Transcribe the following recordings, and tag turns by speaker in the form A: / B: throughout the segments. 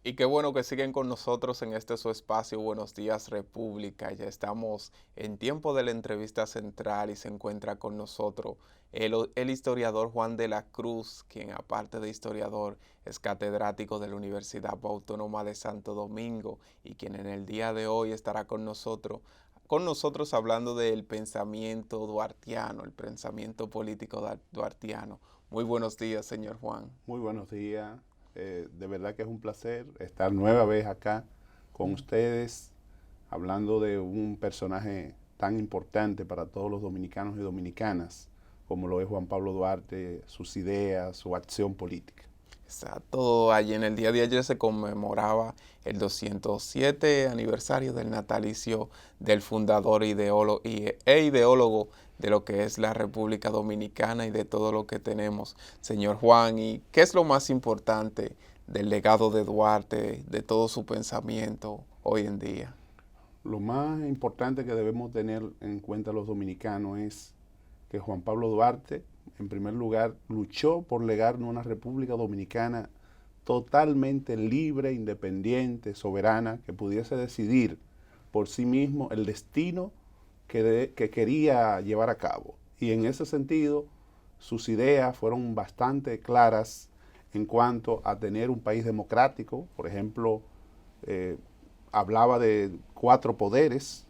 A: Y qué bueno que siguen con nosotros en este su espacio Buenos Días República. Ya estamos en tiempo de la entrevista central y se encuentra con nosotros el historiador Juan de la Cruz, quien aparte de historiador es catedrático de la Universidad Autónoma de Santo Domingo y quien en el día de hoy estará con nosotros hablando del pensamiento duartiano, el pensamiento político duartiano. Muy buenos días, señor Juan.
B: Muy buenos días. De verdad que es un placer estar nueva vez acá con ustedes, hablando de un personaje tan importante para todos los dominicanos y dominicanas, como lo es Juan Pablo Duarte, sus ideas, su acción política.
A: Exacto, allí en el día de ayer se conmemoraba el 207 aniversario del natalicio del fundador e ideólogo de lo que es la República Dominicana y de todo lo que tenemos, señor Juan. ¿Y qué es lo más importante del legado de Duarte, de todo su pensamiento hoy en día?
B: Lo más importante que debemos tener en cuenta los dominicanos es que Juan Pablo Duarte, en primer lugar, luchó por legarnos una República Dominicana totalmente libre, independiente, soberana, que pudiese decidir por sí mismo el destino que quería llevar a cabo. Y en ese sentido, sus ideas fueron bastante claras en cuanto a tener un país democrático. Por ejemplo, eh, hablaba de 4 poderes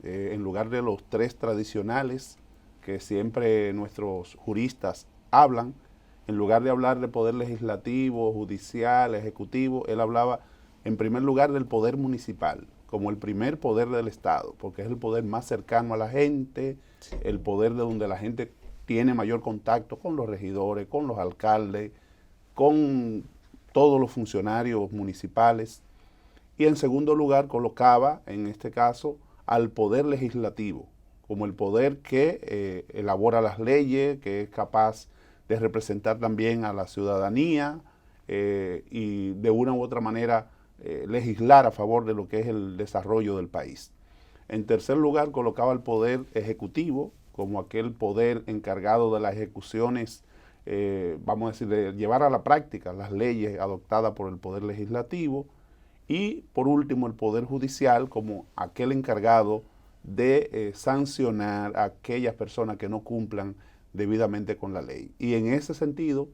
B: en lugar de los 3 tradicionales que siempre nuestros juristas hablan. En lugar de hablar de poder legislativo, judicial, ejecutivo, él hablaba en primer lugar del poder municipal, como el primer poder del Estado, porque es el poder más cercano a la gente, el poder de donde la gente tiene mayor contacto con los regidores, con los alcaldes, con todos los funcionarios municipales. Y en segundo lugar colocaba, en este caso, al poder legislativo, como el poder que elabora las leyes, que es capaz de representar también a la ciudadanía y de una u otra manera legislar a favor de lo que es el desarrollo del país. En tercer lugar colocaba el poder ejecutivo como aquel poder encargado de las ejecuciones, vamos a decir, de llevar a la práctica las leyes adoptadas por el poder legislativo. Y por último, el Poder Judicial como aquel encargado de sancionar a aquellas personas que no cumplan debidamente con la ley. Y en ese sentido,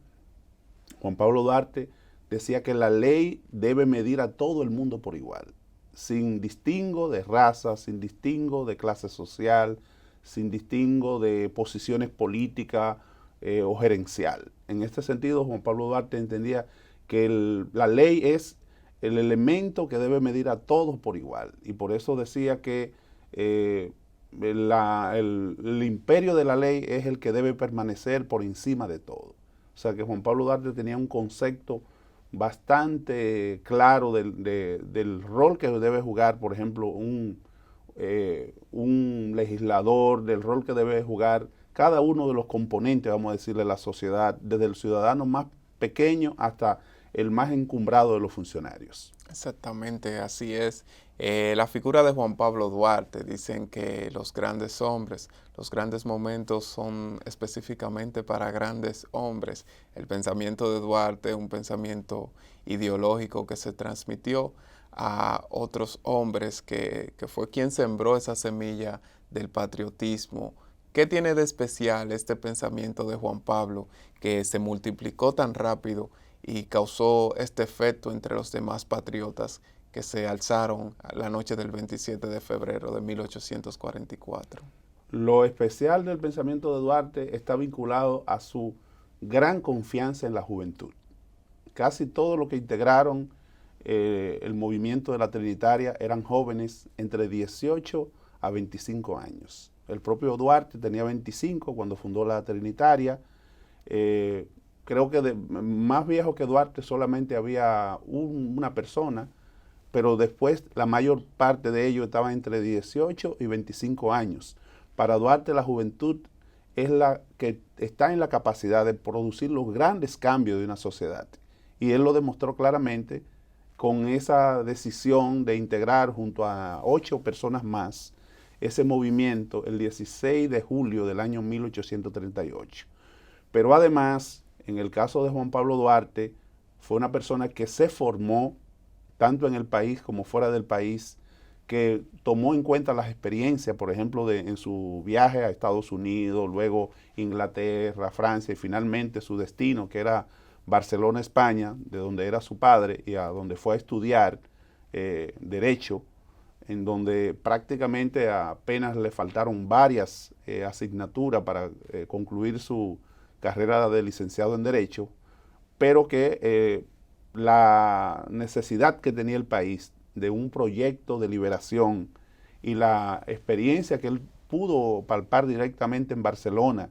B: Juan Pablo Duarte decía que la ley debe medir a todo el mundo por igual, sin distingo de raza, sin distingo de clase social, sin distingo de posiciones políticas o gerencial. En este sentido, Juan Pablo Duarte entendía que la ley es el elemento que debe medir a todos por igual. Y por eso decía que el imperio de la ley es el que debe permanecer por encima de todo. O sea que Juan Pablo Duarte tenía un concepto bastante claro del rol que debe jugar, por ejemplo, un legislador, del rol que debe jugar cada uno de los componentes, vamos a decirle, de la sociedad, desde el ciudadano más pequeño hasta el más encumbrado de los funcionarios.
A: Exactamente, así es. La figura de Juan Pablo Duarte, dicen que los grandes hombres, los grandes momentos son específicamente para grandes hombres. El pensamiento de Duarte es un pensamiento ideológico que se transmitió a otros hombres, que fue quien sembró esa semilla del patriotismo. ¿Qué tiene de especial este pensamiento de Juan Pablo que se multiplicó tan rápido y causó este efecto entre los demás patriotas que se alzaron la noche del 27 de febrero de 1844?
B: Lo especial del pensamiento de Duarte está vinculado a su gran confianza en la juventud. Casi todos los que integraron el movimiento de la Trinitaria eran jóvenes entre 18 a 25 años. El propio Duarte tenía 25 cuando fundó la Trinitaria. Creo que más viejo que Duarte solamente había una persona, pero después la mayor parte de ellos estaban entre 18 y 25 años. Para Duarte la juventud es la que está en la capacidad de producir los grandes cambios de una sociedad. Y él lo demostró claramente con esa decisión de integrar junto a 8 personas más ese movimiento el 16 de julio del año 1838. Pero además, en el caso de Juan Pablo Duarte, fue una persona que se formó tanto en el país como fuera del país, que tomó en cuenta las experiencias, por ejemplo, en su viaje a Estados Unidos, luego Inglaterra, Francia y finalmente su destino, que era Barcelona, España, de donde era su padre y a donde fue a estudiar Derecho, en donde prácticamente apenas le faltaron varias asignaturas para concluir su carrera de licenciado en Derecho, pero que la necesidad que tenía el país de un proyecto de liberación y la experiencia que él pudo palpar directamente en Barcelona,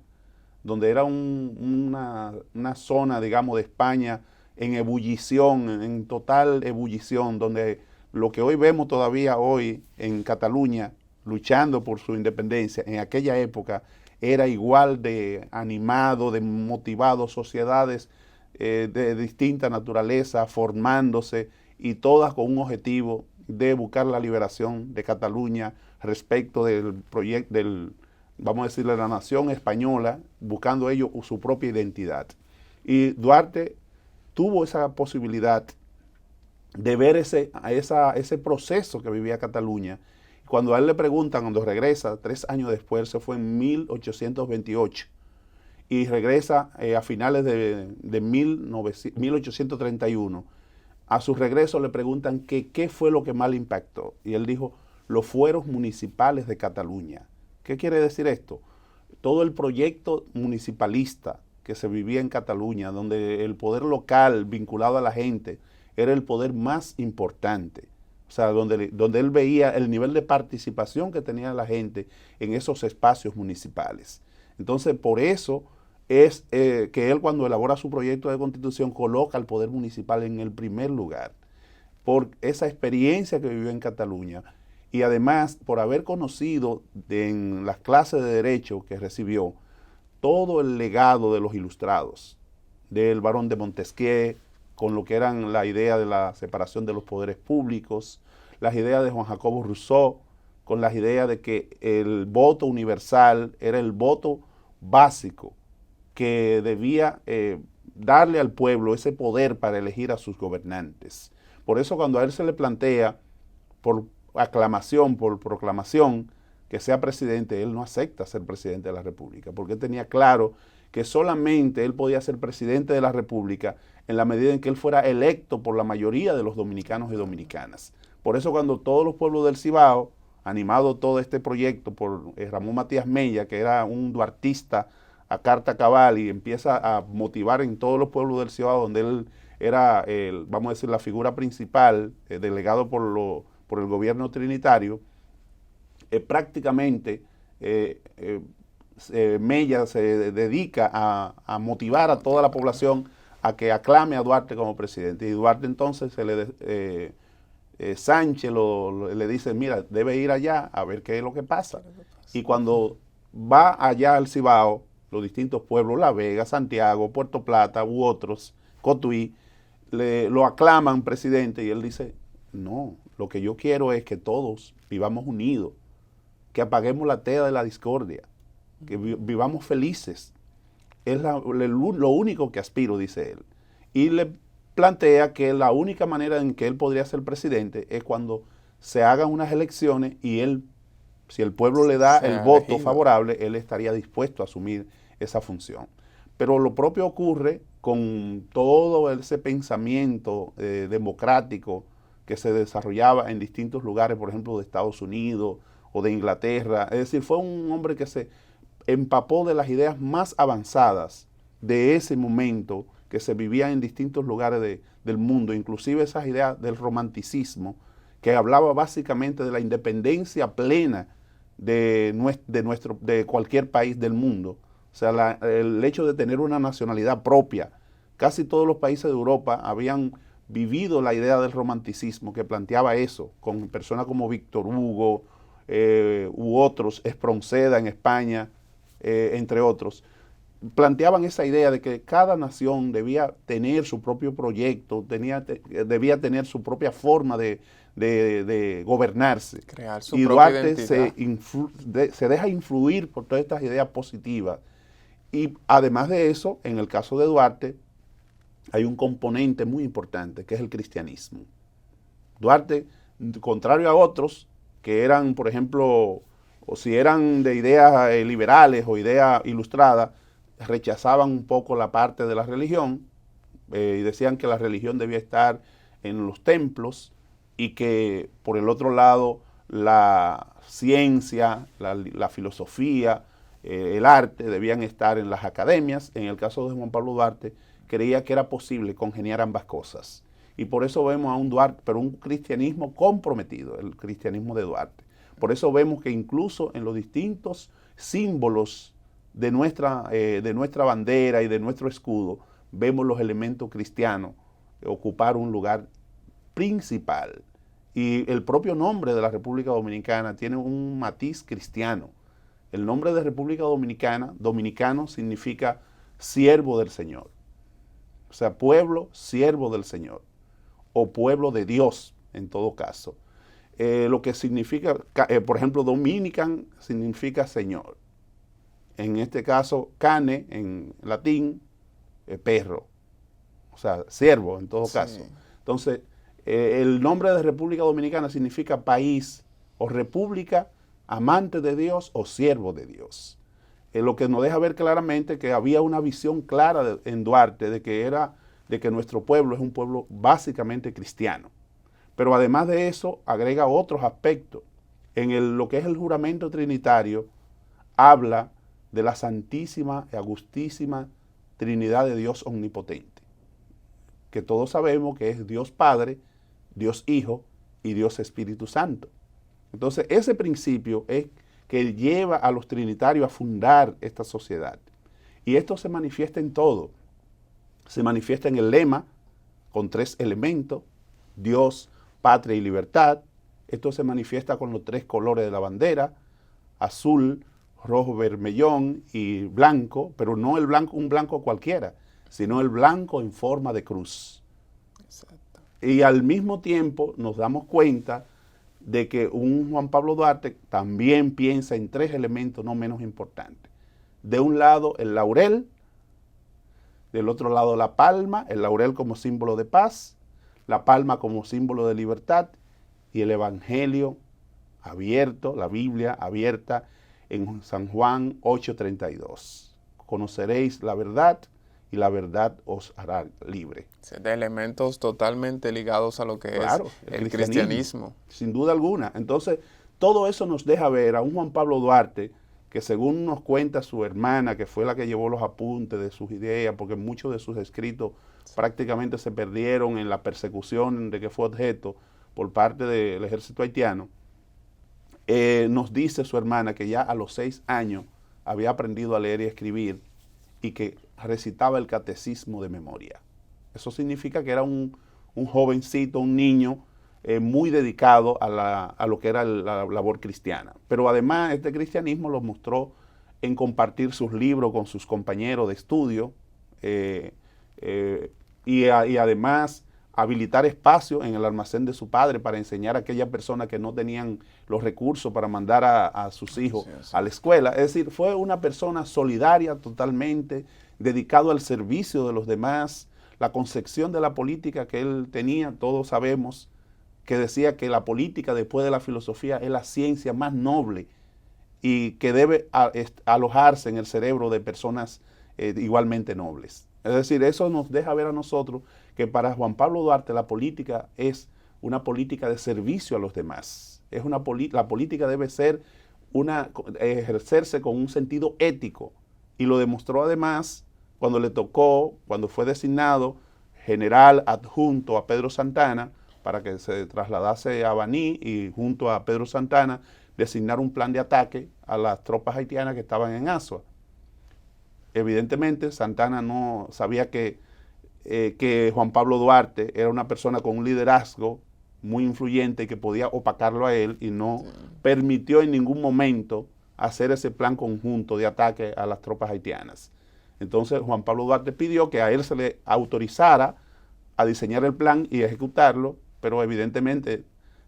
B: donde era una zona, digamos, de España en ebullición, en total ebullición, donde lo que hoy vemos todavía hoy en Cataluña, luchando por su independencia, en aquella época era igual de animado, de motivado, sociedades de distinta naturaleza, formándose y todas con un objetivo de buscar la liberación de Cataluña respecto del proyecto, vamos a decirle, la nación española, buscando ellos su propia identidad. Y Duarte tuvo esa posibilidad de ver ese proceso que vivía Cataluña. Cuando a él le preguntan, cuando regresa, 3 años después, se fue en 1828, y regresa a finales de 1831. A su regreso le preguntan qué fue lo que más le impactó. Y él dijo, los fueros municipales de Cataluña. ¿Qué quiere decir esto? Todo el proyecto municipalista que se vivía en Cataluña, donde el poder local vinculado a la gente era el poder más importante. O sea, donde él veía el nivel de participación que tenía la gente en esos espacios municipales. Entonces, por eso es que él, cuando elabora su proyecto de constitución, coloca al poder municipal en el primer lugar, por esa experiencia que vivió en Cataluña y además por haber conocido en las clases de derecho que recibió todo el legado de los ilustrados, del barón de Montesquieu, con lo que eran la idea de la separación de los poderes públicos, las ideas de Juan Jacobo Rousseau, con las ideas de que el voto universal era el voto básico que debía darle al pueblo ese poder para elegir a sus gobernantes. Por eso cuando a él se le plantea por aclamación, por proclamación, que sea presidente, él no acepta ser presidente de la República, porque él tenía claro que solamente él podía ser presidente de la República en la medida en que él fuera electo por la mayoría de los dominicanos y dominicanas. Por eso cuando todos los pueblos del Cibao, animado todo este proyecto por Ramón Matías Mella, que era un duartista a carta cabal, y empieza a motivar en todos los pueblos del Cibao, donde él era, vamos a decir, la figura principal, delegado por el gobierno trinitario, prácticamente Mella se dedica a motivar a toda la población a que aclame a Duarte como presidente. Y Duarte entonces Sánchez le dice, mira, debe ir allá a ver qué es lo que pasa. Y cuando va allá al Cibao, los distintos pueblos, La Vega, Santiago, Puerto Plata u otros, Cotuí, lo aclaman presidente y él dice, no, lo que yo quiero es que todos vivamos unidos, que apaguemos la tea de la discordia, que vivamos felices. Es lo único que aspiro, dice él. Y le plantea que la única manera en que él podría ser presidente es cuando se hagan unas elecciones y él, si el pueblo le da el voto favorable, él estaría dispuesto a asumir esa función. Pero lo propio ocurre con todo ese pensamiento democrático que se desarrollaba en distintos lugares, por ejemplo, de Estados Unidos o de Inglaterra. Es decir, fue un hombre que se empapó de las ideas más avanzadas de ese momento que se vivía en distintos lugares del mundo, inclusive esas ideas del romanticismo, que hablaba básicamente de la independencia plena de cualquier país del mundo. O sea, el hecho de tener una nacionalidad propia. Casi todos los países de Europa habían vivido la idea del romanticismo que planteaba eso, con personas como Víctor Hugo u otros, Espronceda en España, entre otros. Planteaban esa idea de que cada nación debía tener su propio proyecto, debía tener su propia forma de gobernarse.
A: Crear su
B: y
A: propia
B: Duarte se deja influir por todas estas ideas positivas. Y además de eso, en el caso de Duarte, hay un componente muy importante, que es el cristianismo. Duarte, contrario a otros que eran, por ejemplo, o si eran de ideas liberales o ideas ilustradas, rechazaban un poco la parte de la religión y decían que la religión debía estar en los templos y que por el otro lado la ciencia, la filosofía, el arte debían estar en las academias. En el caso de Juan Pablo Duarte, creía que era posible congeniar ambas cosas. Y por eso vemos a un Duarte, pero un cristianismo comprometido, el cristianismo de Duarte. Por eso vemos que incluso en los distintos símbolos de nuestra bandera y de nuestro escudo, vemos los elementos cristianos ocupar un lugar principal. Y el propio nombre de la República Dominicana tiene un matiz cristiano. El nombre de República Dominicana, dominicano, significa siervo del Señor. O sea, pueblo, siervo del Señor. O pueblo de Dios, en todo caso. Lo que significa, por ejemplo, Dominican significa Señor. En este caso, cane, en latín, perro. O sea, siervo, en todo caso. Entonces, el nombre de República Dominicana significa país o república, amante de Dios o siervo de Dios. Lo que nos deja ver claramente que había una visión clara en Duarte de que nuestro pueblo es un pueblo básicamente cristiano. Pero además de eso, agrega otros aspectos. En lo que es el juramento trinitario, habla de la santísima y augustísima Trinidad de Dios omnipotente, que todos sabemos que es Dios Padre, Dios Hijo y Dios Espíritu Santo. Entonces, ese principio es que lleva a los trinitarios a fundar esta sociedad. Y esto se manifiesta en todo. Se manifiesta en el lema, con 3 elementos, Dios, patria y libertad. Esto se manifiesta con los 3 colores de la bandera, azul, rojo, vermellón y blanco, pero no el blanco, un blanco cualquiera, sino el blanco en forma de cruz. Exacto. Y al mismo tiempo nos damos cuenta de que un Juan Pablo Duarte también piensa en 3 elementos no menos importantes. De un lado el laurel, del otro lado la palma, el laurel como símbolo de paz, la palma como símbolo de libertad y el evangelio abierto, la Biblia abierta en San Juan 8:32. Conoceréis la verdad y la verdad os hará libre.
A: De elementos totalmente ligados a lo que claro, es el cristianismo.
B: Sin duda alguna. Entonces, todo eso nos deja ver a un Juan Pablo Duarte que, según nos cuenta su hermana, que fue la que llevó los apuntes de sus ideas, porque muchos de sus escritos prácticamente se perdieron en la persecución de que fue objeto por parte del ejército haitiano, nos dice su hermana que ya a los 6 años había aprendido a leer y escribir y que recitaba el catecismo de memoria. Eso significa que era un jovencito, un niño muy dedicado a lo que era la labor cristiana. Pero además este cristianismo lo mostró en compartir sus libros con sus compañeros de estudio y además habilitar espacio en el almacén de su padre para enseñar a aquellas personas que no tenían los recursos para mandar a sus hijos a la escuela. Es decir, fue una persona solidaria totalmente, dedicado al servicio de los demás. La concepción de la política que él tenía, todos sabemos, que decía que la política después de la filosofía es la ciencia más noble y que debe alojarse en el cerebro de personas igualmente nobles. Es decir, eso nos deja ver a nosotros que para Juan Pablo Duarte la política es una política de servicio a los demás. La política debe ser ejercerse con un sentido ético, y lo demostró además cuando fue designado general adjunto a Pedro Santana para que se trasladase a Baní y junto a Pedro Santana designar un plan de ataque a las tropas haitianas que estaban en Azua. Evidentemente Santana no sabía que Juan Pablo Duarte era una persona con un liderazgo muy influyente y que podía opacarlo a él, y no permitió en ningún momento hacer ese plan conjunto de ataque a las tropas haitianas. Entonces Juan Pablo Duarte pidió que a él se le autorizara a diseñar el plan y ejecutarlo, pero evidentemente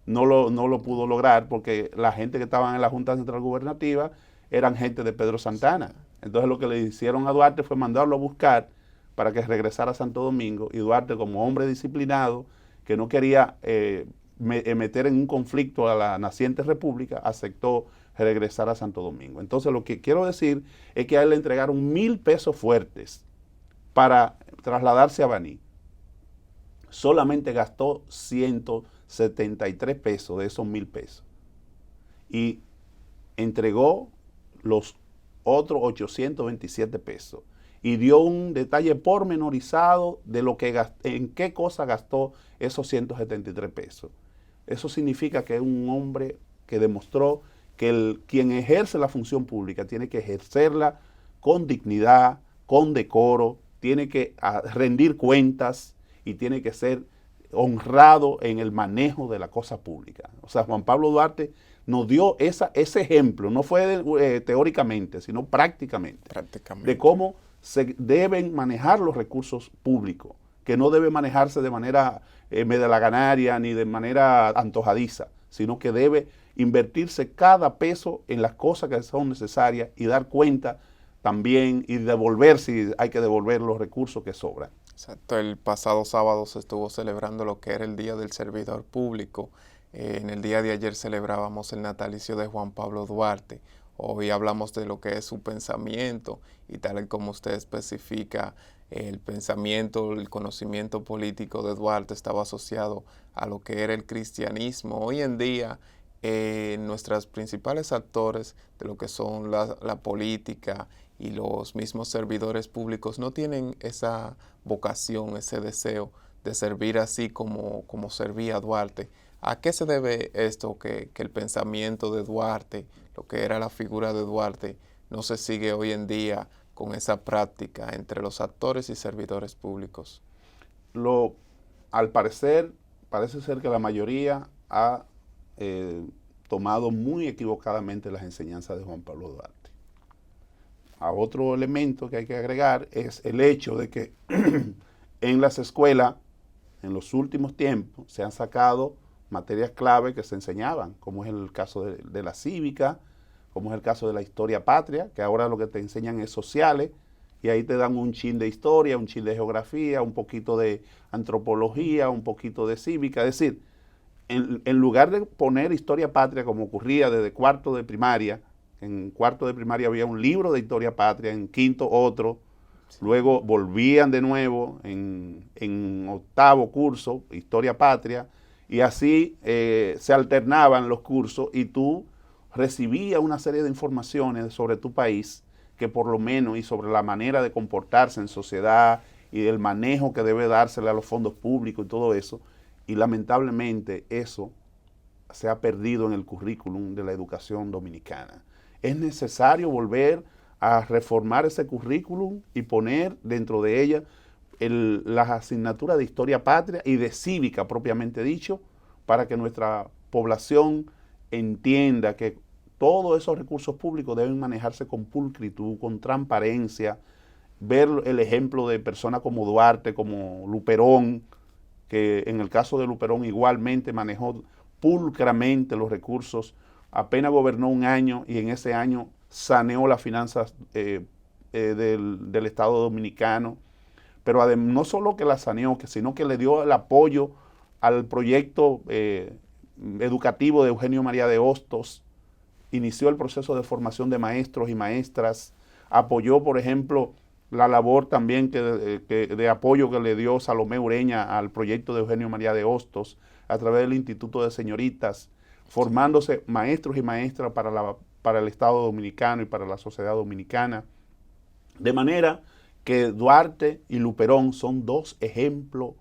B: no lo pudo lograr porque la gente que estaban en la Junta Central Gubernativa eran gente de Pedro Santana. Entonces lo que le hicieron a Duarte fue mandarlo a buscar para que regresara a Santo Domingo, y Duarte, como hombre disciplinado, que no quería meter en un conflicto a la naciente república, aceptó regresar a Santo Domingo. Entonces lo que quiero decir es que a él le entregaron 1,000 pesos fuertes para trasladarse a Baní. Solamente gastó 173 pesos de esos 1,000 pesos. Y entregó los otros 827 pesos. Y dio un detalle pormenorizado de lo que en qué cosa gastó esos 173 pesos. Eso significa que es un hombre que demostró que quien ejerce la función pública tiene que ejercerla con dignidad, con decoro, tiene que rendir cuentas y tiene que ser honrado en el manejo de la cosa pública. O sea, Juan Pablo Duarte nos dio ese ejemplo, no fue teóricamente, sino prácticamente, de cómo se deben manejar los recursos públicos, que no debe manejarse de manera medalaganaria ni de manera antojadiza, sino que debe invertirse cada peso en las cosas que son necesarias y dar cuenta también y devolver, si hay que devolver los recursos que sobran.
A: Exacto, el pasado sábado se estuvo celebrando lo que era el Día del Servidor Público. En el día de ayer celebrábamos el natalicio de Juan Pablo Duarte. Hoy hablamos de lo que es su pensamiento y tal como usted especifica, el pensamiento, el conocimiento político de Duarte estaba asociado a lo que era el cristianismo. Hoy en día, nuestros principales actores de lo que son la política y los mismos servidores públicos no tienen esa vocación, ese deseo de servir así como servía Duarte. ¿A qué se debe esto, que el pensamiento de Duarte, lo que era la figura de Duarte, no se sigue hoy en día con esa práctica entre los actores y servidores públicos?
B: Al parecer, parece ser que la mayoría ha tomado muy equivocadamente las enseñanzas de Juan Pablo Duarte. Otro elemento que hay que agregar es el hecho de que en las escuelas, en los últimos tiempos, se han sacado materias clave que se enseñaban, como es el caso de la cívica, como es el caso de la historia patria, que ahora lo que te enseñan es sociales, y ahí te dan un chin de historia, un chin de geografía, un poquito de antropología, un poquito de cívica. Es decir, en lugar de poner historia patria como ocurría desde cuarto de primaria, en cuarto de primaria había un libro de historia patria, en quinto otro, luego volvían de nuevo en octavo curso, historia patria, y así se alternaban los cursos y tú recibías una serie de informaciones sobre tu país que por lo menos y sobre la manera de comportarse en sociedad y el manejo que debe dársele a los fondos públicos y todo eso, y lamentablemente eso se ha perdido en el currículum de la educación dominicana. Es necesario volver a reformar ese currículum y poner dentro de ella las asignaturas de historia patria y de cívica propiamente dicho, para que nuestra población entienda que todos esos recursos públicos deben manejarse con pulcritud, con transparencia, ver el ejemplo de personas como Duarte, como Luperón, que en el caso de Luperón igualmente manejó pulcramente los recursos, apenas gobernó un año y en ese año saneó las finanzas del Estado dominicano, pero no solo que la saneó, sino que le dio el apoyo al proyecto educativo de Eugenio María de Hostos, inició el proceso de formación de maestros y maestras, apoyó, por ejemplo, la labor también de apoyo que le dio Salomé Ureña al proyecto de Eugenio María de Hostos a través del Instituto de Señoritas, formándose maestros y maestras para el Estado dominicano y para la sociedad dominicana. De manera que Duarte y Luperón son dos ejemplos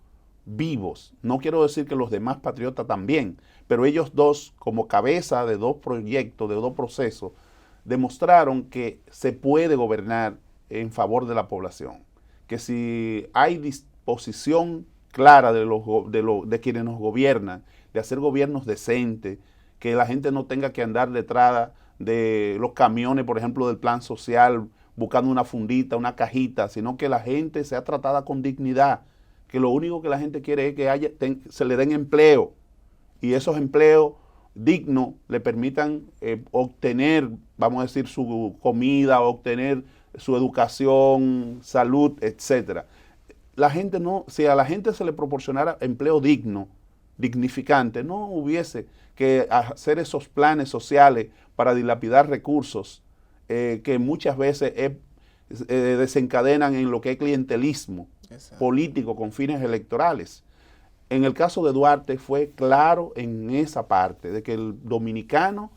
B: vivos. No quiero decir que los demás patriotas también, pero ellos dos, como cabeza de dos proyectos, de dos procesos, demostraron que se puede gobernar en favor de la población, que si hay disposición clara de quienes nos gobiernan, de hacer gobiernos decentes, que la gente no tenga que andar detrás de los camiones, por ejemplo, del plan social, buscando una fundita, una cajita, sino que la gente sea tratada con dignidad, que lo único que la gente quiere es que se le den empleo, y esos empleos dignos le permitan obtener, vamos a decir, su comida, obtener su educación, salud, etcétera. La gente no, si a la gente se le proporcionara empleo digno, dignificante, no hubiese que hacer esos planes sociales para dilapidar recursos que muchas veces desencadenan en lo que es clientelismo político con fines electorales. En el caso de Duarte fue claro en esa parte, de que el dominicano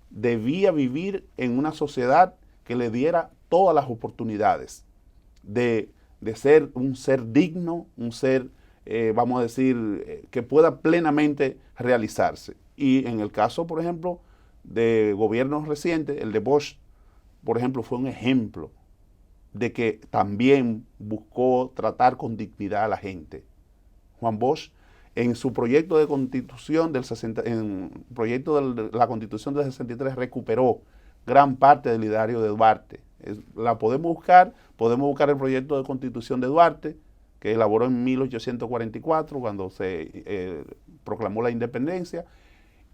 B: debía vivir en una sociedad que le diera todas las oportunidades de ser un ser digno, un ser, vamos a decir, que pueda plenamente realizarse. Y en el caso, por ejemplo, de gobiernos recientes, el de Bosch, por ejemplo, fue un ejemplo de que también buscó tratar con dignidad a la gente. Juan Bosch, en su proyecto de constitución de la constitución del 63, recuperó gran parte del ideario de Duarte. La podemos buscar el proyecto de constitución de Duarte, que elaboró en 1844, cuando se proclamó la independencia,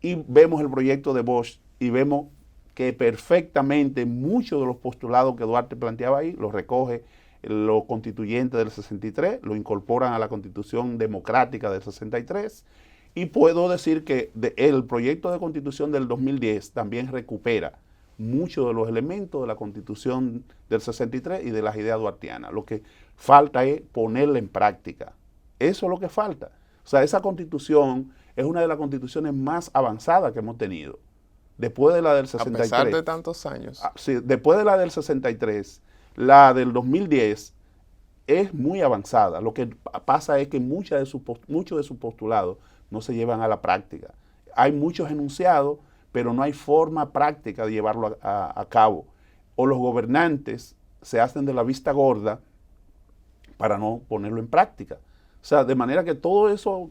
B: y vemos el proyecto de Bosch, y vemos que perfectamente muchos de los postulados que Duarte planteaba ahí los recoge los constituyentes del 63, lo incorporan a la Constitución Democrática del 63, y puedo decir que el proyecto de constitución del 2010 también recupera muchos de los elementos de la Constitución del 63 y de las ideas duartianas. Lo que falta es ponerla en práctica. Eso es lo que falta. O sea, esa Constitución es una de las constituciones más avanzadas que hemos tenido. Después de la del 63.
A: A pesar de tantos años.
B: Sí, después de la del 63, la del 2010 es muy avanzada. Lo que pasa es que muchos de sus postulados no se llevan a la práctica. Hay muchos enunciados, pero no hay forma práctica de llevarlo a cabo. O los gobernantes se hacen de la vista gorda para no ponerlo en práctica. O sea, de manera que todo eso,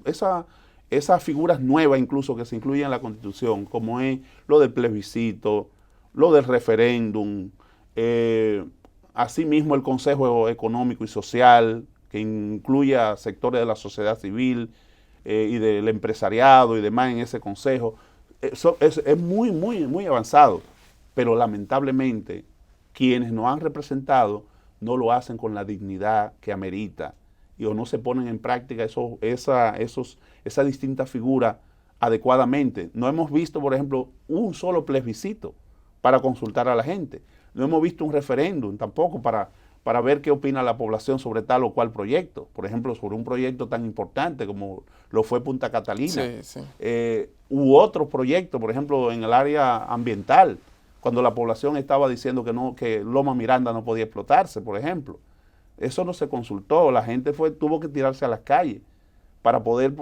B: esas figuras nuevas incluso que se incluyen en la Constitución, como es lo del plebiscito, lo del referéndum, asimismo el Consejo Económico y Social, que incluya sectores de la sociedad civil y del empresariado y demás en ese consejo, es muy avanzado, pero lamentablemente quienes nos han representado no lo hacen con la dignidad que amerita y o no se ponen en práctica esa distinta figura adecuadamente. No hemos visto, por ejemplo, un solo plebiscito para consultar a la gente. No hemos visto un referéndum tampoco para ver qué opina la población sobre tal o cual proyecto. Por ejemplo, sobre un proyecto tan importante como lo fue Punta Catalina.
A: Sí.
B: U otro proyecto, por ejemplo, en el área ambiental, cuando la población estaba diciendo que Loma Miranda no podía explotarse, por ejemplo. Eso no se consultó, la gente tuvo que tirarse a las calles para poder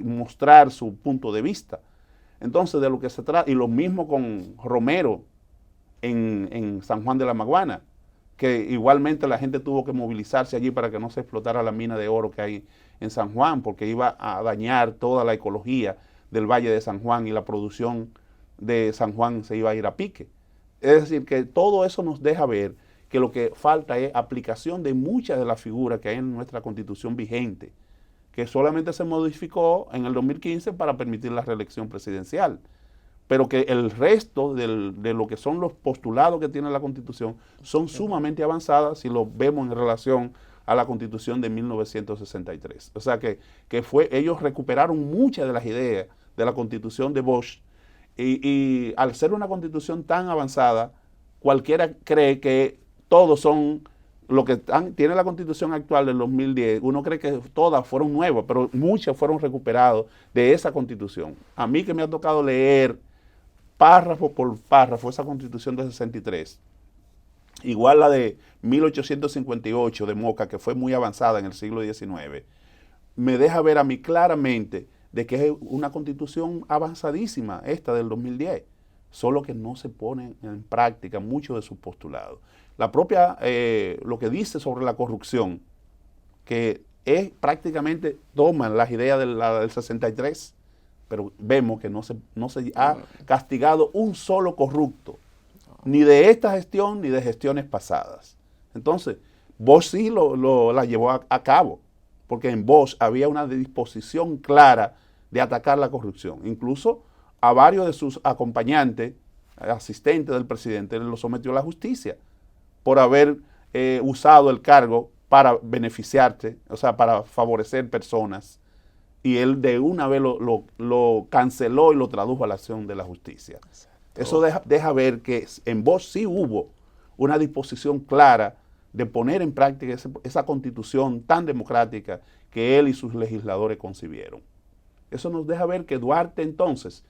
B: mostrar su punto de vista. Entonces, de lo que se trata, y lo mismo con Romero en San Juan de la Maguana, que igualmente la gente tuvo que movilizarse allí para que no se explotara la mina de oro que hay en San Juan, porque iba a dañar toda la ecología del Valle de San Juan y la producción de San Juan se iba a ir a pique. Es decir, que todo eso nos deja ver que lo que falta es aplicación de muchas de las figuras que hay en nuestra Constitución vigente, que solamente se modificó en el 2015 para permitir la reelección presidencial, pero que el resto de lo que son los postulados que tiene la Constitución son sumamente avanzadas si lo vemos en relación a la Constitución de 1963. O sea que ellos recuperaron muchas de las ideas de la Constitución de Bosch y al ser una Constitución tan avanzada, cualquiera cree que todos son lo que tiene la Constitución actual del 2010. Uno cree que todas fueron nuevas, pero muchas fueron recuperadas de esa Constitución. A mí que me ha tocado leer párrafo por párrafo esa Constitución de 63, igual la de 1858 de Moca, que fue muy avanzada en el siglo XIX, me deja ver a mí claramente de que es una Constitución avanzadísima esta del 2010, solo que no se pone en práctica muchos de sus postulados. La propia, lo que dice sobre la corrupción, que es prácticamente, toman las ideas del 63, pero vemos que no se ha castigado un solo corrupto, ni de esta gestión ni de gestiones pasadas. Entonces, Bosch sí la llevó a cabo, porque en Bosch había una disposición clara de atacar la corrupción. Incluso a varios de sus acompañantes, asistentes del presidente, lo sometió a la justicia por haber usado el cargo para beneficiarse, o sea, para favorecer personas y él de una vez lo canceló y lo tradujo a la acción de la justicia. Eso deja ver que en Bosch sí hubo una disposición clara de poner en práctica esa constitución tan democrática que él y sus legisladores concibieron. Eso nos deja ver que Duarte entonces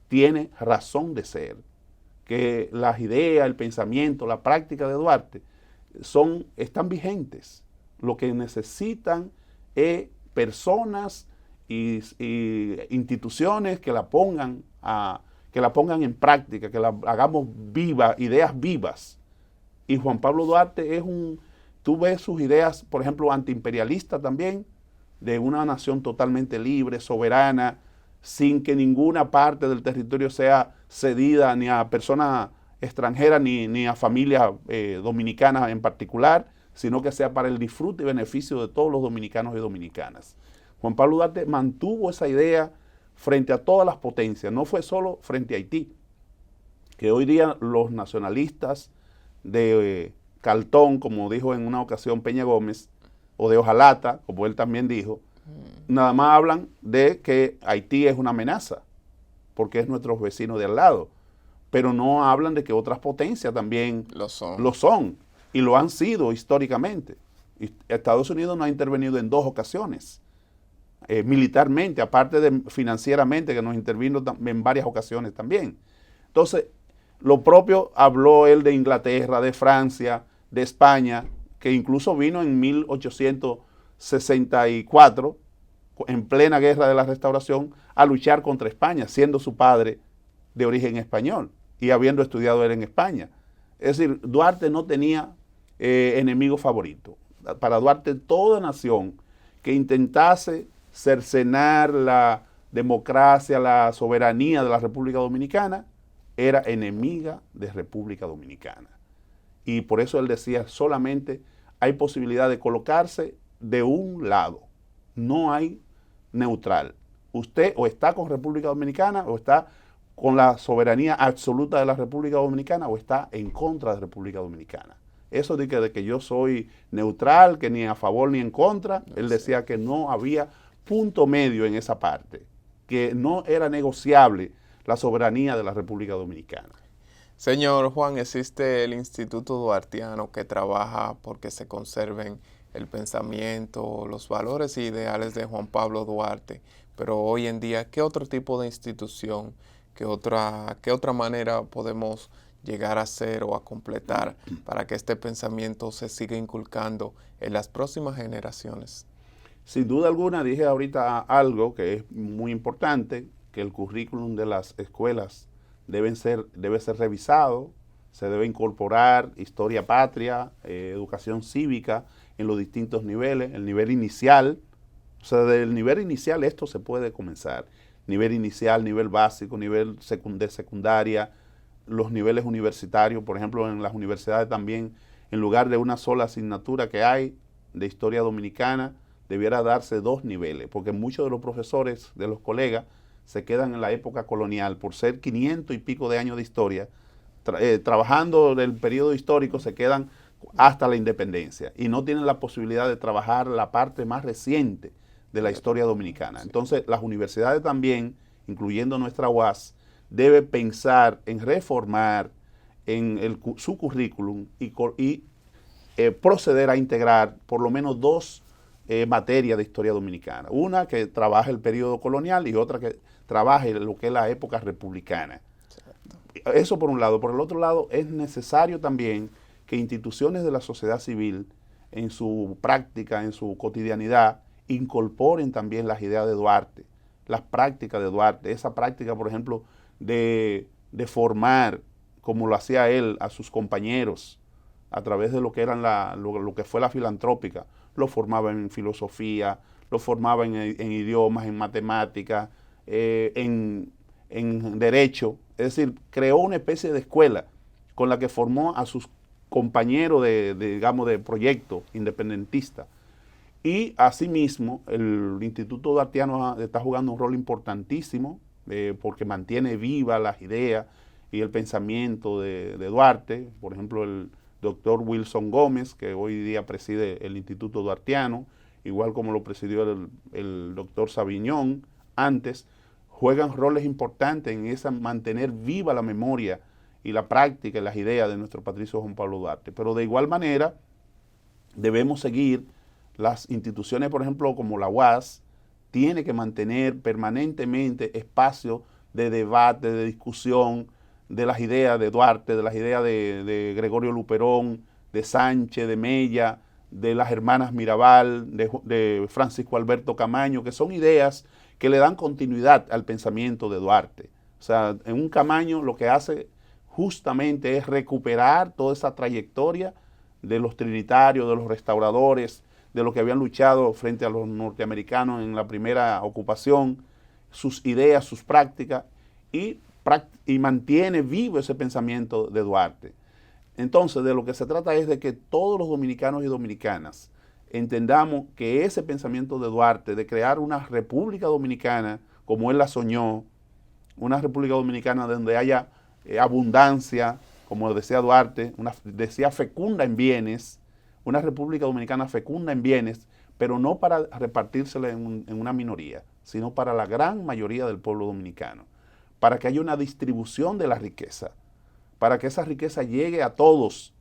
B: tiene razón de ser, que las ideas, el pensamiento, la práctica de Duarte están vigentes. Lo que necesitan es personas y instituciones que la pongan en práctica, que la hagamos viva, ideas vivas. Y Juan Pablo Duarte tú ves sus ideas, por ejemplo, antiimperialistas también, de una nación totalmente libre, soberana, sin que ninguna parte del territorio sea cedida ni a personas extranjeras ni a familias dominicanas en particular, sino que sea para el disfrute y beneficio de todos los dominicanos y dominicanas. Juan Pablo Duarte mantuvo esa idea frente a todas las potencias, no fue solo frente a Haití, que hoy día los nacionalistas de Caltón, como dijo en una ocasión Peña Gómez, o de Hojalata, como él también dijo, nada más hablan de que Haití es una amenaza, porque es nuestro vecino de al lado, pero no hablan de que otras potencias también lo son y lo han sido históricamente. Estados Unidos no ha intervenido en 2 ocasiones, militarmente, aparte de financieramente, que nos intervino en varias ocasiones también. Entonces, lo propio habló él de Inglaterra, de Francia, de España, que incluso vino en 1864, en plena guerra de la Restauración, a luchar contra España, siendo su padre de origen español y habiendo estudiado él en España. Es decir, Duarte no tenía enemigo favorito. Para Duarte, toda nación que intentase cercenar la democracia, la soberanía de la República Dominicana, era enemiga de República Dominicana. Y por eso él decía, solamente hay posibilidad de colocarse de un lado, no hay neutral. Usted o está con República Dominicana o está con la soberanía absoluta de la República Dominicana o está en contra de República Dominicana. Eso de que yo soy neutral, que ni a favor ni en contra, él decía que no había punto medio en esa parte, que no era negociable la soberanía de la República Dominicana.
A: Señor Juan, existe el Instituto Duartiano que trabaja porque se conserven el pensamiento, los valores e ideales de Juan Pablo Duarte, pero hoy en día, ¿qué otro tipo de institución, qué otra manera podemos llegar a ser o a completar para que este pensamiento se siga inculcando en las próximas generaciones?
B: Sin duda alguna, dije ahorita algo que es muy importante, que el currículum de las escuelas debe ser revisado, se debe incorporar historia patria, educación cívica en los distintos niveles, el nivel inicial, o sea, del nivel inicial esto se puede comenzar, nivel inicial, nivel básico, nivel de secundaria, los niveles universitarios, por ejemplo, en las universidades también, en lugar de una sola asignatura que hay de historia dominicana, debiera darse 2 niveles, porque muchos de los profesores, de los colegas, se quedan en la época colonial, por ser 500 y pico de años de historia, trabajando del periodo histórico, se quedan hasta la independencia y no tienen la posibilidad de trabajar la parte más reciente de la historia dominicana. Entonces, las universidades también, incluyendo nuestra UAS, debe pensar en reformar su currículum y proceder a integrar por lo menos 2 materias de historia dominicana. Una que trabaje el periodo colonial y otra que trabaje lo que es la época republicana. Eso por un lado. Por el otro lado, es necesario también que instituciones de la sociedad civil, en su práctica, en su cotidianidad, incorporen también las ideas de Duarte, las prácticas de Duarte. Esa práctica, por ejemplo, de formar, como lo hacía él, a sus compañeros, a través de lo que eran lo que fue la filantrópica. Lo formaba en filosofía, lo formaba en idiomas, en matemáticas, en derecho. Es decir, creó una especie de escuela con la que formó a sus compañeros digamos, de proyecto independentista. Y asimismo, el Instituto Duartiano está jugando un rol importantísimo porque mantiene vivas las ideas y el pensamiento de Duarte. Por ejemplo, el doctor Wilson Gómez, que hoy día preside el Instituto Duartiano, igual como lo presidió el doctor Saviñón antes, juegan roles importantes en esa mantener viva la memoria y la práctica y las ideas de nuestro patricio Juan Pablo Duarte. Pero de igual manera debemos seguir las instituciones, por ejemplo, como la UAS, tiene que mantener permanentemente espacios de debate, de discusión de las ideas de Duarte, de las ideas de Gregorio Luperón, de Sánchez, de Mella, de las hermanas Mirabal, de Francisco Alberto Camaño, que son ideas que le dan continuidad al pensamiento de Duarte. O sea, en un Camaño lo que hace justamente es recuperar toda esa trayectoria de los trinitarios, de los restauradores, de los que habían luchado frente a los norteamericanos en la primera ocupación, sus ideas, sus prácticas, y mantiene vivo ese pensamiento de Duarte. Entonces, de lo que se trata es de que todos los dominicanos y dominicanas entendamos que ese pensamiento de Duarte, de crear una república dominicana, como él la soñó, una república dominicana donde haya abundancia, como decía Duarte, decía fecunda en bienes, una república dominicana fecunda en bienes, pero no para repartírsela en una minoría, sino para la gran mayoría del pueblo dominicano, para que haya una distribución de la riqueza, para que esa riqueza llegue a todos,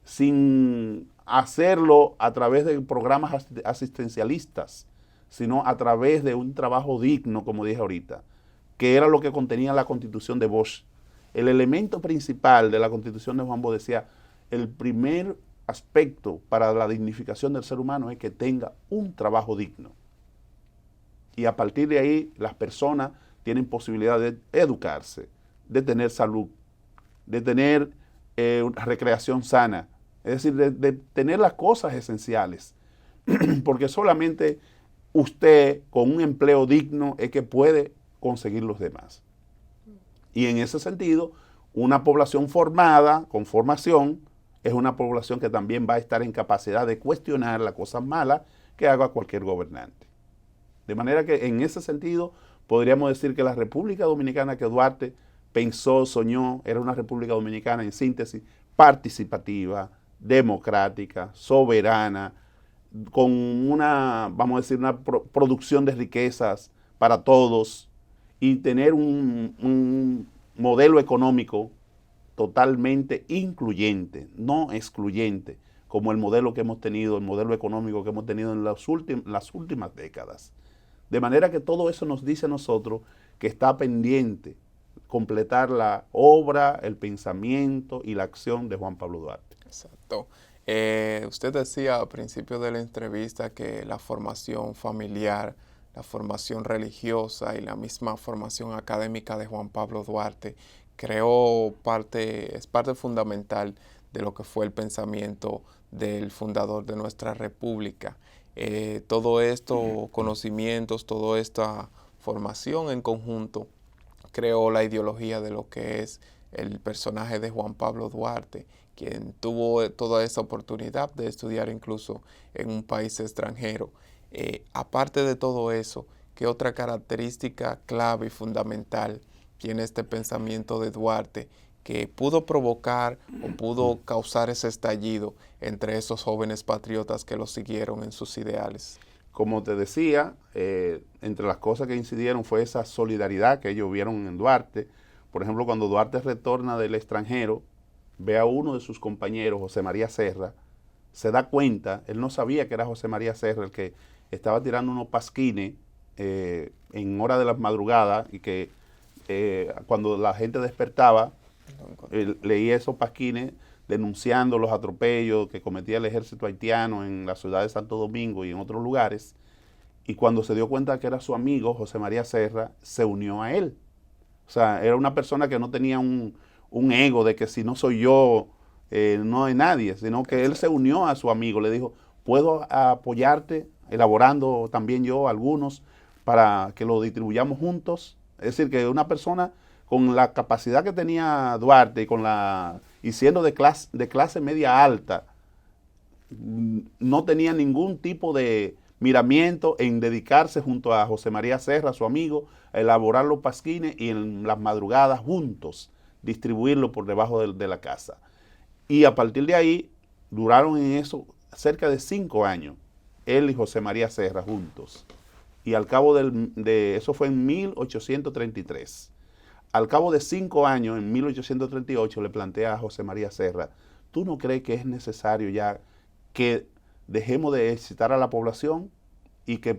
B: sin hacerlo a través de programas asistencialistas, sino a través de un trabajo digno, como dije ahorita, que era lo que contenía la Constitución de Bosch. El elemento principal de la Constitución de Juan Bosch decía, el primer aspecto para la dignificación del ser humano es que tenga un trabajo digno. Y a partir de ahí las personas tienen posibilidad de educarse, de tener salud, de tener una recreación sana, es decir, de tener las cosas esenciales. Porque solamente usted con un empleo digno es que puede conseguir los demás. Y en ese sentido, una población formada, con formación, es una población que también va a estar en capacidad de cuestionar las cosas malas que haga cualquier gobernante. De manera que en ese sentido podríamos decir que la República Dominicana que Duarte pensó, soñó, era una República Dominicana en síntesis participativa, democrática, soberana, con una, vamos a decir, una producción de riquezas para todos y tener un modelo económico totalmente incluyente, no excluyente, como el modelo que hemos tenido, el modelo económico que hemos tenido en las últimas décadas. De manera que todo eso nos dice a nosotros que está pendiente completar la obra, el pensamiento y la acción de Juan Pablo Duarte.
A: Exacto. Usted decía al principio de la entrevista que la formación familiar, la formación religiosa y la misma formación académica de Juan Pablo Duarte es parte fundamental de lo que fue el pensamiento del fundador de nuestra república. Todo esto, conocimientos, toda esta formación en conjunto creó la ideología de lo que es el personaje de Juan Pablo Duarte, quien tuvo toda esa oportunidad de estudiar incluso en un país extranjero. Aparte de todo eso, ¿qué otra característica clave y fundamental tiene este pensamiento de Duarte que pudo provocar o pudo causar ese estallido entre esos jóvenes patriotas que lo siguieron en sus ideales?
B: Como te decía, entre las cosas que incidieron fue esa solidaridad que ellos vieron en Duarte. Por ejemplo, cuando Duarte retorna del extranjero, ve a uno de sus compañeros, José María Serra, se da cuenta, él no sabía que era José María Serra el que estaba tirando unos pasquines en hora de las madrugadas y que cuando la gente despertaba, leía esos pasquines denunciando los atropellos que cometía el ejército haitiano en la ciudad de Santo Domingo y en otros lugares. Y cuando se dio cuenta que era su amigo, José María Serra, se unió a él. O sea, era una persona que no tenía un ego de que si no soy yo, no hay nadie, sino que él se unió a su amigo, le dijo, puedo apoyarte, elaborando también yo algunos para que lo distribuyamos juntos. Es decir, que una persona con la capacidad que tenía Duarte y siendo de clase media alta, no tenía ningún tipo de miramiento en dedicarse junto a José María Serra, su amigo, a elaborar los pasquines y en las madrugadas juntos distribuirlo por debajo de la casa. Y a partir de ahí duraron en eso cerca de 5 años, él y José María Serra juntos. Y al cabo eso fue en 1833. Al cabo de 5 años, en 1838, le plantea a José María Serra, ¿tú no crees que es necesario ya que dejemos de excitar a la población y que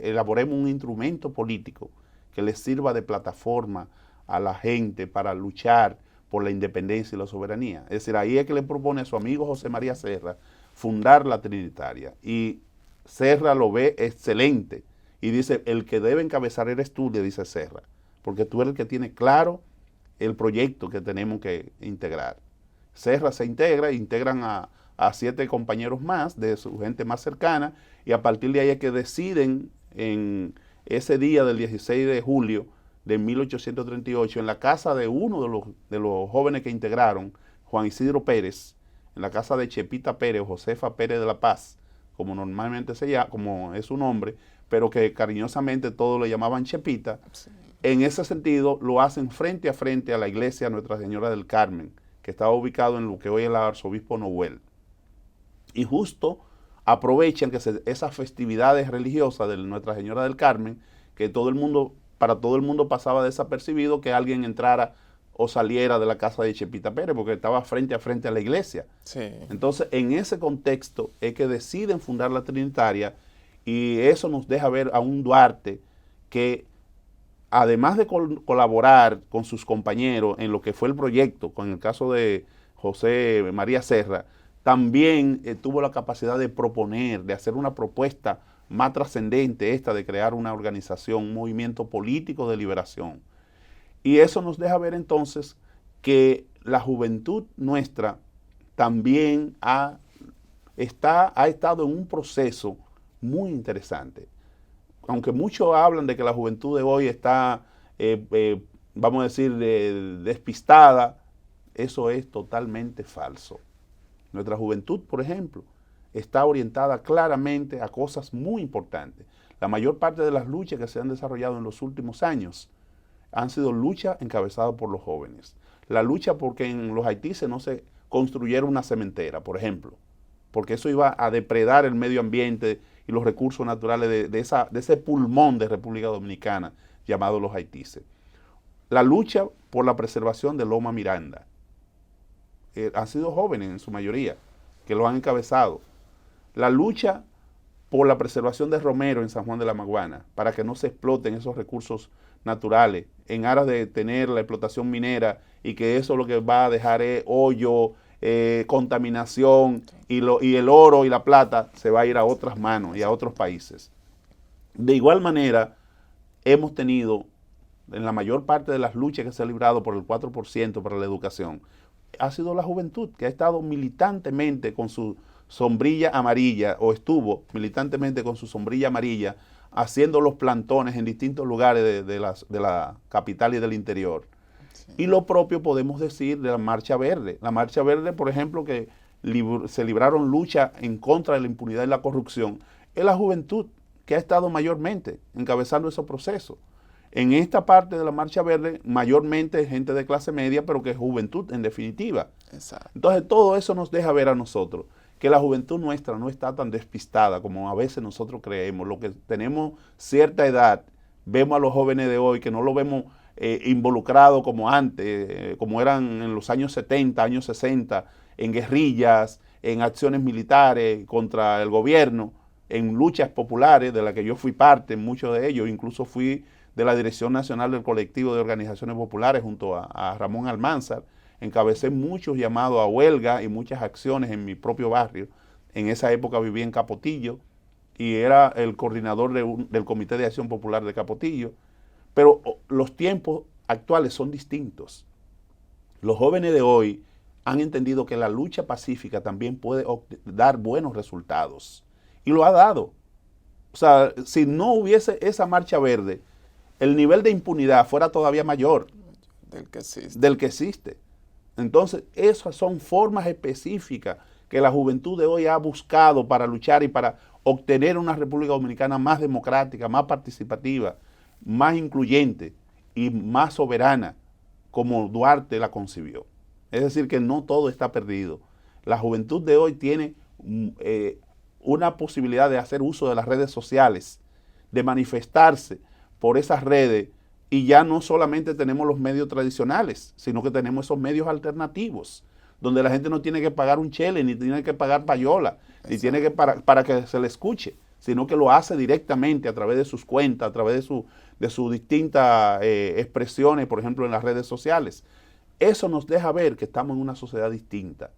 B: elaboremos un instrumento político que les sirva de plataforma a la gente para luchar por la independencia y la soberanía? Es decir, ahí es que le propone a su amigo José María Serra fundar la Trinitaria. Y Serra lo ve excelente y dice, el que debe encabezar eres tú, le dice Serra, porque tú eres el que tiene claro el proyecto que tenemos que integrar. Serra se integra, integran a 7 compañeros más de su gente más cercana, y a partir de ahí es que deciden en ese día del 16 de julio de 1838, en la casa de uno de los jóvenes que integraron, Juan Isidro Pérez, en la casa de Chepita Pérez o Josefa Pérez de la Paz, como normalmente se llama, como es su nombre, pero que cariñosamente todos le llamaban Chepita. Sí. En ese sentido, lo hacen frente a la iglesia Nuestra Señora del Carmen, que estaba ubicado en lo que hoy es el arzobispo Noel. Y justo aprovechan que esas festividades religiosas de Nuestra Señora del Carmen, que para todo el mundo pasaba desapercibido que alguien entrara o saliera de la casa de Chepita Pérez, porque estaba frente a la iglesia. Sí. Entonces, en ese contexto es que deciden fundar la Trinitaria, y eso nos deja ver a un Duarte que, además de colaborar con sus compañeros en lo que fue el proyecto, con el caso de José María Serra, también tuvo la capacidad de proponer, de hacer una propuesta más trascendente, esta de crear una organización, un movimiento político de liberación. Y eso nos deja ver entonces que la juventud nuestra también ha estado en un proceso muy interesante. Aunque muchos hablan de que la juventud de hoy está, vamos a decir, despistada, eso es totalmente falso. Nuestra juventud, por ejemplo, está orientada claramente a cosas muy importantes. La mayor parte de las luchas que se han desarrollado en los últimos años han sido luchas encabezadas por los jóvenes. La lucha porque en los Haitises no se construyera una cementera, por ejemplo, porque eso iba a depredar el medio ambiente y los recursos naturales de ese pulmón de República Dominicana llamado los Haitises. La lucha por la preservación de Loma Miranda. Han sido jóvenes en su mayoría que lo han encabezado. La lucha por la preservación de Romero en San Juan de la Maguana, para que no se exploten esos recursos naturales en aras de tener la explotación minera, y que eso lo que va a dejar es hoyo, contaminación, y el oro y la plata se va a ir a otras manos y a otros países. De igual manera, hemos tenido en la mayor parte de las luchas que se ha librado por el 4% para la educación, ha sido la juventud que ha estado militantemente con su sombrilla amarilla, o estuvo militantemente con su sombrilla amarilla, haciendo los plantones en distintos lugares de la capital y del interior. Sí. Y lo propio podemos decir de la Marcha Verde. La Marcha Verde, por ejemplo, que se libraron luchas en contra de la impunidad y la corrupción, es la juventud que ha estado mayormente encabezando esos procesos. En esta parte de la Marcha Verde, mayormente gente de clase media, pero que es juventud en definitiva. Exacto. Entonces, todo eso nos deja ver a nosotros que la juventud nuestra no está tan despistada como a veces nosotros creemos. Lo que tenemos cierta edad, vemos a los jóvenes de hoy que no lo vemos involucrados como antes, como eran en los años 70, años 60, en guerrillas, en acciones militares contra el gobierno, en luchas populares de las que yo fui parte, muchos de ellos, incluso fui de la Dirección Nacional del Colectivo de Organizaciones Populares junto a Ramón Almanzar. Encabecé muchos llamados a huelga y muchas acciones en mi propio barrio. En esa época vivía en Capotillo y era el coordinador del Comité de Acción Popular de Capotillo. Pero los tiempos actuales son distintos. Los jóvenes de hoy han entendido que la lucha pacífica también puede dar buenos resultados. Y lo ha dado. O sea, si no hubiese esa Marcha Verde, el nivel de impunidad fuera todavía mayor del que existe. Entonces, esas son formas específicas que la juventud de hoy ha buscado para luchar y para obtener una República Dominicana más democrática, más participativa, más incluyente y más soberana, como Duarte la concibió. Es decir, que no todo está perdido. La juventud de hoy tiene una posibilidad de hacer uso de las redes sociales, de manifestarse por esas redes, y ya no solamente tenemos los medios tradicionales, sino que tenemos esos medios alternativos, donde la gente no tiene que pagar un chele, ni tiene que pagar payola, ni tiene que para que se le escuche, sino que lo hace directamente a través de sus cuentas, a través de sus distintas expresiones, por ejemplo, en las redes sociales. Eso nos deja ver que estamos en una sociedad distinta.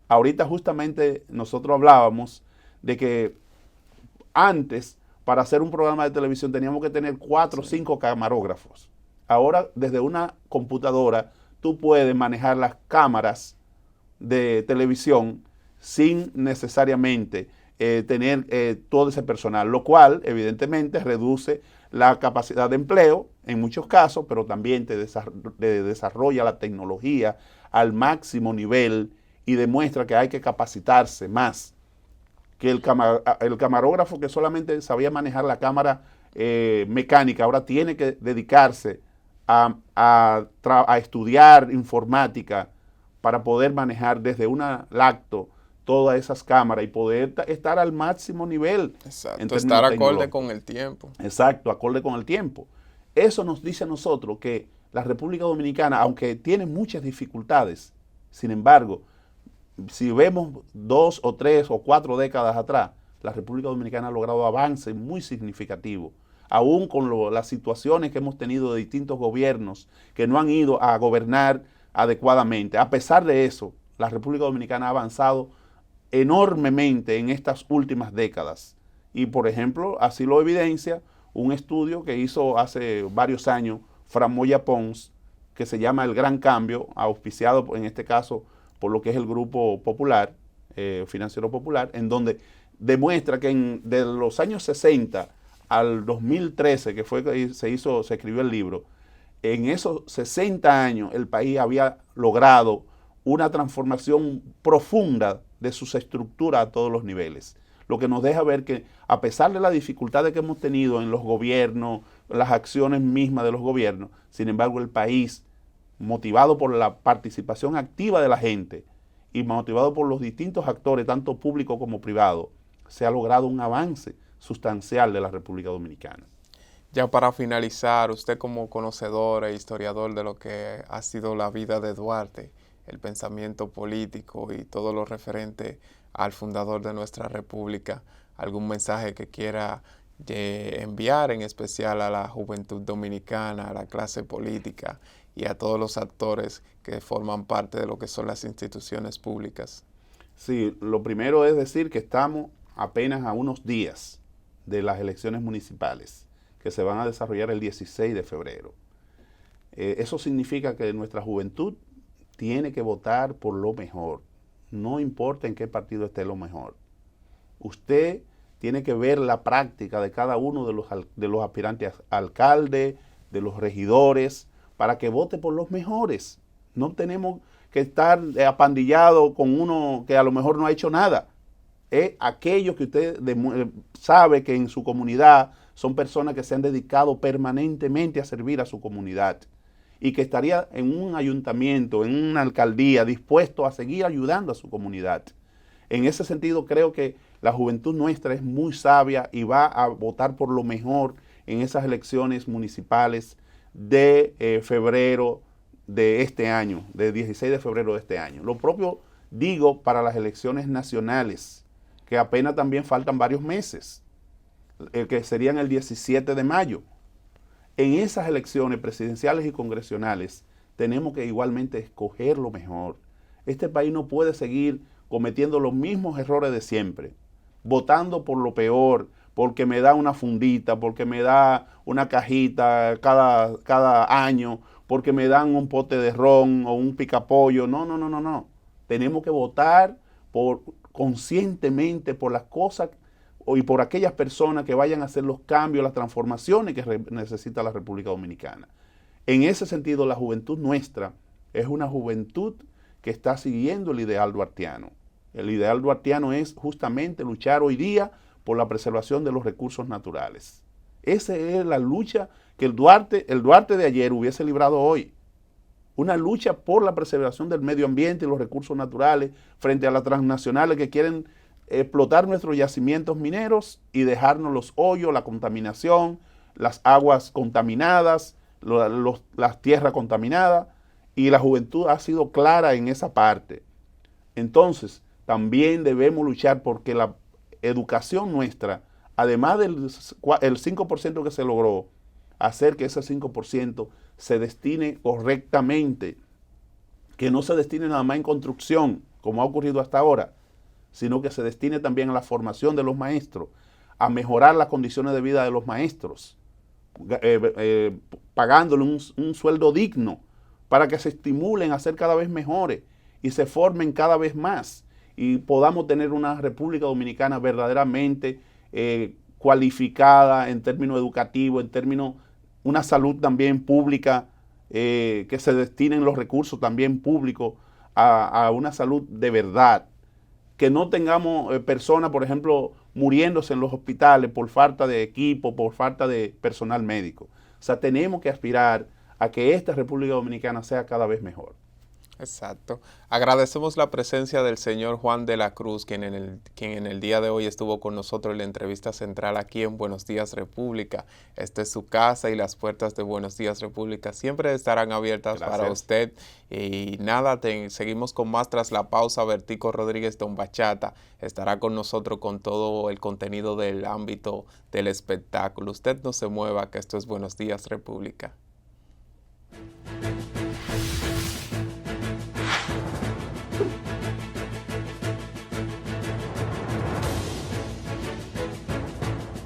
B: Ahorita justamente nosotros hablábamos de que antes, para hacer un programa de televisión teníamos que tener 4 o 5 camarógrafos. Ahora, desde una computadora, tú puedes manejar las cámaras de televisión sin necesariamente tener todo ese personal, lo cual evidentemente reduce la capacidad de empleo en muchos casos, pero también te desarrolla la tecnología al máximo nivel y demuestra que hay que capacitarse más. Que el camarógrafo que solamente sabía manejar la cámara mecánica ahora tiene que dedicarse a estudiar informática para poder manejar desde una lacto todas esas cámaras y poder estar al máximo nivel.
A: Exacto, estar acorde con el tiempo.
B: Exacto, acorde con el tiempo. Eso nos dice a nosotros que la República Dominicana, aunque tiene muchas dificultades, sin embargo, si vemos 2 o 3 o 4 décadas atrás, la República Dominicana ha logrado avances muy significativos, aún con las situaciones que hemos tenido de distintos gobiernos que no han ido a gobernar adecuadamente. A pesar de eso, la República Dominicana ha avanzado enormemente en estas últimas décadas. Y, por ejemplo, así lo evidencia un estudio que hizo hace varios años Fran Moya Pons, que se llama El Gran Cambio, auspiciado en este caso por lo que es el Grupo Popular, Financiero Popular, en donde demuestra que de los años 60 al 2013, que fue que se escribió el libro, en esos 60 años el país había logrado una transformación profunda de sus estructuras a todos los niveles. Lo que nos deja ver que a pesar de las dificultades que hemos tenido en los gobiernos, las acciones mismas de los gobiernos, sin embargo el país, motivado por la participación activa de la gente y motivado por los distintos actores, tanto públicos como privados, se ha logrado un avance sustancial de la República Dominicana.
A: Ya para finalizar, usted como conocedor e historiador de lo que ha sido la vida de Duarte, el pensamiento político y todo lo referente al fundador de nuestra república, ¿algún mensaje que quiera enviar en especial a la juventud dominicana, a la clase política y a todos los actores que forman parte de lo que son las instituciones públicas?
B: Sí, lo primero es decir que estamos apenas a unos días de las elecciones municipales que se van a desarrollar el 16 de febrero. Eso significa que nuestra juventud tiene que votar por lo mejor, no importa en qué partido esté lo mejor. Usted tiene que ver la práctica de cada uno de los aspirantes a alcalde, de los regidores, para que vote por los mejores. No tenemos que estar apandillados con uno que a lo mejor no ha hecho nada. Es aquellos que usted sabe que en su comunidad son personas que se han dedicado permanentemente a servir a su comunidad y que estaría en un ayuntamiento, en una alcaldía, dispuesto a seguir ayudando a su comunidad. En ese sentido, creo que la juventud nuestra es muy sabia y va a votar por lo mejor en esas elecciones municipales de febrero de este año, de 16 de febrero de este año. Lo propio digo para las elecciones nacionales, que apenas también faltan varios meses, que serían el 17 de mayo. En esas elecciones presidenciales y congresionales tenemos que igualmente escoger lo mejor. Este país no puede seguir cometiendo los mismos errores de siempre, votando por lo peor, porque me da una fundita, porque me da una cajita cada año, porque me dan un pote de ron o un picapollo. No. Tenemos que votar conscientemente por las cosas y por aquellas personas que vayan a hacer los cambios, las transformaciones que necesita la República Dominicana. En ese sentido, la juventud nuestra es una juventud que está siguiendo el ideal duartiano. El ideal duartiano es justamente luchar hoy día por la preservación de los recursos naturales. Esa es la lucha que el Duarte de ayer hubiese librado hoy. Una lucha por la preservación del medio ambiente y los recursos naturales frente a las transnacionales que quieren explotar nuestros yacimientos mineros y dejarnos los hoyos, la contaminación, las aguas contaminadas, las tierras contaminadas, y la juventud ha sido clara en esa parte. Entonces, también debemos luchar porque la educación nuestra, además del 5% que se logró, hacer que ese 5% se destine correctamente, que no se destine nada más en construcción, como ha ocurrido hasta ahora, sino que se destine también a la formación de los maestros, a mejorar las condiciones de vida de los maestros, pagándole un sueldo digno para que se estimulen a ser cada vez mejores y se formen cada vez más y podamos tener una República Dominicana verdaderamente cualificada en términos educativos, en términos una salud también pública, que se destinen los recursos también públicos a una salud de verdad. Que no tengamos personas, por ejemplo, muriéndose en los hospitales por falta de equipo, por falta de personal médico. O sea, tenemos que aspirar a que esta República Dominicana sea cada vez mejor.
A: Exacto. Agradecemos la presencia del señor Juan de la Cruz, quien en el día de hoy estuvo con nosotros en la entrevista central aquí en Buenos Días República. Esta es su casa y las puertas de Buenos Días República siempre estarán abiertas para usted. Y nada, seguimos con más tras la pausa. Bertico Rodríguez Don Bachata estará con nosotros con todo el contenido del ámbito del espectáculo. Usted no se mueva, que esto es Buenos Días República.